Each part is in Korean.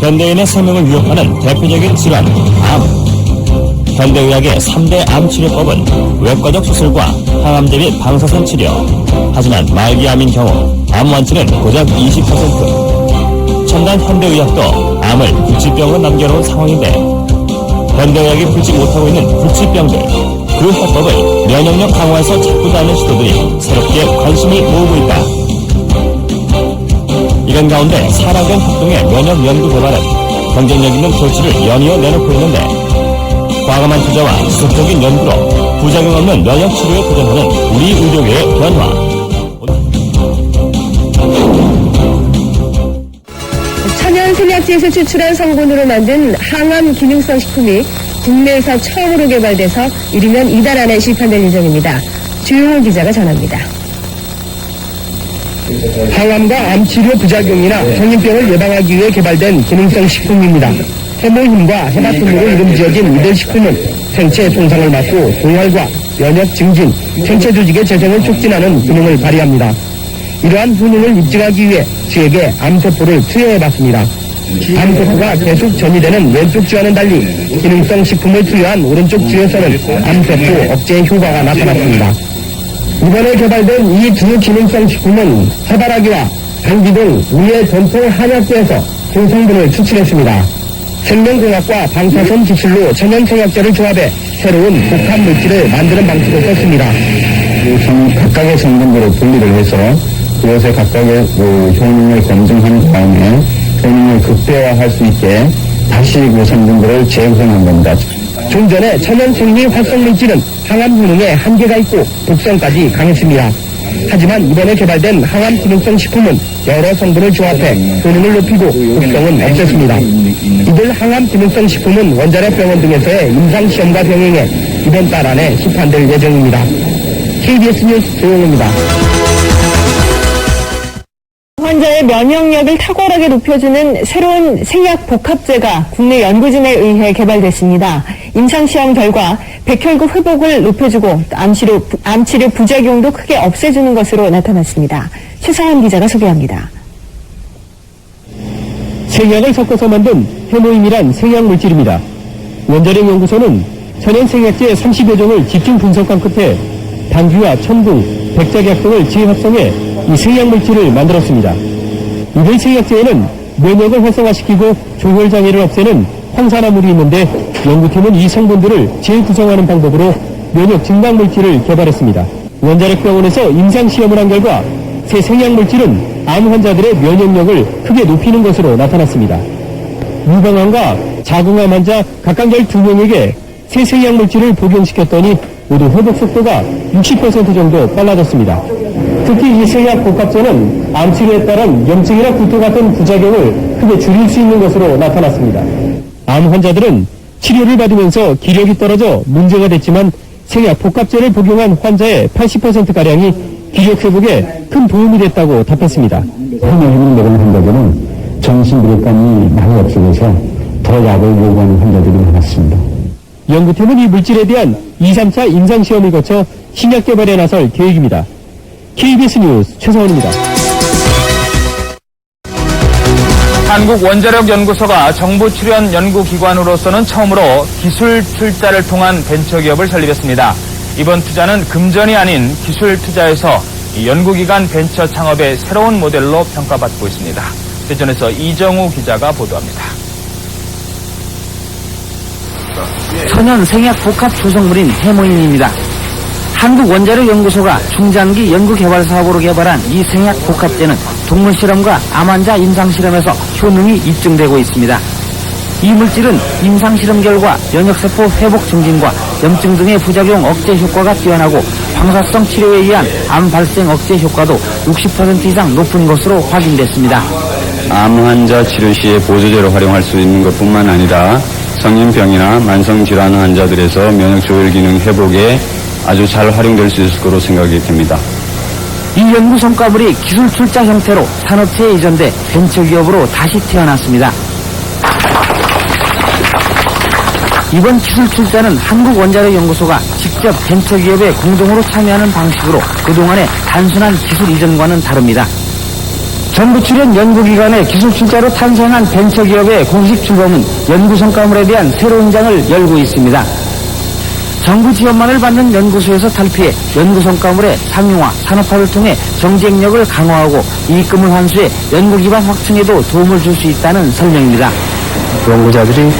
현대인의 생명을 위협하는 대표적인 질환, 암. 현대의학의 3대 암치료법은 외과적 수술과 항암 대비 방사선 치료. 하지만 말기암인 경우 암 완치는 고작 20%. 첨단 현대의학도 암을 불치병으로 남겨놓은 상황인데 현대의학이 풀지 못하고 있는 불치병들, 그 해법을 면역력 강화에서 찾고자 하는 시도들이 새롭게 관심을 모으고 있다. 이런 가운데 산학연 협동의 면역 연구 개발은 경쟁력 있는 조치를 연이어 내놓고 있는데 과감한 투자와 지속적인 연구로 부작용 없는 면역 치료에 도전하는 우리 의료계의 변화. 천연 생약지에서 추출한 성분으로 만든 항암 기능성 식품이 국내에서 처음으로 개발돼서 이르면 이달 안에 시판될 예정입니다. 주용호 기자가 전합니다. 항암과 암치료 부작용이나 성인병을 예방하기 위해 개발된 기능성 식품입니다. 해모힘과 헤마토모로 이름 지어진 이들 식품은 생체 손상을 막고 동활과 면역 증진, 생체 조직의 재생을 촉진하는 기능을 발휘합니다. 이러한 효능을 입증하기 위해 쥐에게 암세포를 투여해봤습니다. 암세포가 계속 전이되는 왼쪽 쥐와는 달리 기능성 식품을 투여한 오른쪽 쥐에서는 암세포 억제 효과가 나타났습니다. 이번에 개발된 이 두 기능성 식품은 해바라기와 당귀 등 우리의 전통 한약재에서 고성분을 추출했습니다. 생명공학과 방사선 기술로 천연생약제를 조합해 새로운 복합 물질을 만드는 방식을 썼습니다. 각각의 성분으로 분리를 해서 그것의 각각의 효능을 검증한 다음에 효능을 극대화할 수 있게 다시 그 성분들을 재구성한 겁니다. 좀 전에 천연생리 활성물질은 항암 효능에 한계가 있고 독성까지 강했습니다. 하지만 이번에 개발된 항암 기능성 식품은 여러 성분을 조합해 효능을 높이고 독성은 없앴습니다. 이들 항암 기능성 식품은 원자력 병원 등에서의 임상시험과 병행해 이번 달 안에 시판될 예정입니다. KBS 뉴스 조용호입니다. 환자의 면역력을 탁월하게 높여주는 새로운 생약 복합제가 국내 연구진에 의해 개발됐습니다. 임상시험 결과 백혈구 회복을 높여주고 암치료 부작용도 크게 없애주는 것으로 나타났습니다. 최상환 기자가 소개합니다. 생약을 섞어서 만든 해모임이란 생약물질입니다. 원자력 연구소는 천연생약제 30여 종을 집중 분석한 끝에 당귀와 천둥, 백작약 등을 재합성해 이 생약물질을 만들었습니다. 이들 생약제에는 면역을 활성화시키고 조혈장애를 없애는 황산화물이 있는데 연구팀은 이 성분들을 재구성하는 방법으로 면역 증강물질을 개발했습니다. 원자력병원에서 임상시험을 한 결과 새 생약물질은 암 환자들의 면역력을 크게 높이는 것으로 나타났습니다. 유방암과 자궁암 환자 각각 12명에게 새 생약물질을 복용시켰더니 모두 회복 속도가 60% 정도 빨라졌습니다. 특히 이 생약 복합제는 암치료에 따른 염증이나 구토 같은 부작용을 크게 줄일 수 있는 것으로 나타났습니다. 암 환자들은 치료를 받으면서 기력이 떨어져 문제가 됐지만 생약 복합제를 복용한 환자의 80%가량이 기력 회복에 큰 도움이 됐다고 답했습니다. 해모임을 먹은 환자들은 정신비력감이 많이 없어져서 더 약을 요구하는 환자들이 많았습니다. 연구팀은 이 물질에 대한 2, 3차 임상시험을 거쳐 신약 개발에 나설 계획입니다. KBS 뉴스 최서원입니다. 한국원자력연구소가 정부 출연 연구기관으로서는 처음으로 기술 출자를 통한 벤처기업을 설립했습니다. 이번 투자는 금전이 아닌 기술 투자에서 연구기관 벤처 창업의 새로운 모델로 평가받고 있습니다. 대전에서 이정우 기자가 보도합니다. 천연 생약 복합 조성물인 해모임입니다. 한국원자력연구소가 중장기 연구개발 사업으로 개발한 이 생약 복합제는 동물 실험과 암 환자 임상실험에서 효능이 입증되고 있습니다. 이 물질은 임상실험 결과 면역세포 회복 증진과 염증 등의 부작용 억제 효과가 뛰어나고 방사성 치료에 의한 암 발생 억제 효과도 60% 이상 높은 것으로 확인됐습니다. 암 환자 치료 시에 보조제로 활용할 수 있는 것뿐만 아니라 성인병이나 만성질환 환자들에서 면역조절 기능 회복에 아주 잘 활용될 수 있을 거로 생각이 됩니다. 이 연구 성과물이 기술 출자 형태로 산업체에 이전돼 벤처기업으로 다시 태어났습니다. 이번 기술 출자는 한국원자력연구소가 직접 벤처기업에 공동으로 참여하는 방식으로 그동안의 단순한 기술 이전과는 다릅니다. 정부 출연 연구기관의 기술 출자로 탄생한 벤처기업의 공식 출범은 연구 성과물에 대한 새로운 장을 열고 있습니다. 정부 지원만을 받는 연구소에서 탈피해 연구 성과물의 상용화, 산업화를 통해 경쟁력을 강화하고 이익금을 환수해 연구기반 확충에도 도움을 줄 수 있다는 설명입니다. 연구자들이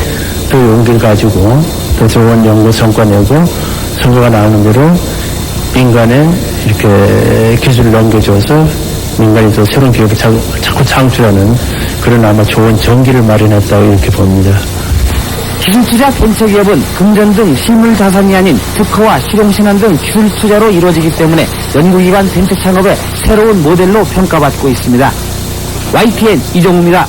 또 용기를 가지고 더 좋은 연구 성과 내고 성과가 나오는 대로 민간에 이렇게 기술을 넘겨줘서 민간이 또 새로운 기업을 자꾸 창출하는 그런 아마 좋은 전기를 마련했다고 이렇게 봅니다. 기술투자 벤처기업은 금전 등 실물 자산이 아닌 특허와 실용신안 등 기술 투자로 이루어지기 때문에 연구기관 벤처 창업의 새로운 모델로 평가받고 있습니다. YTN 이종우입니다.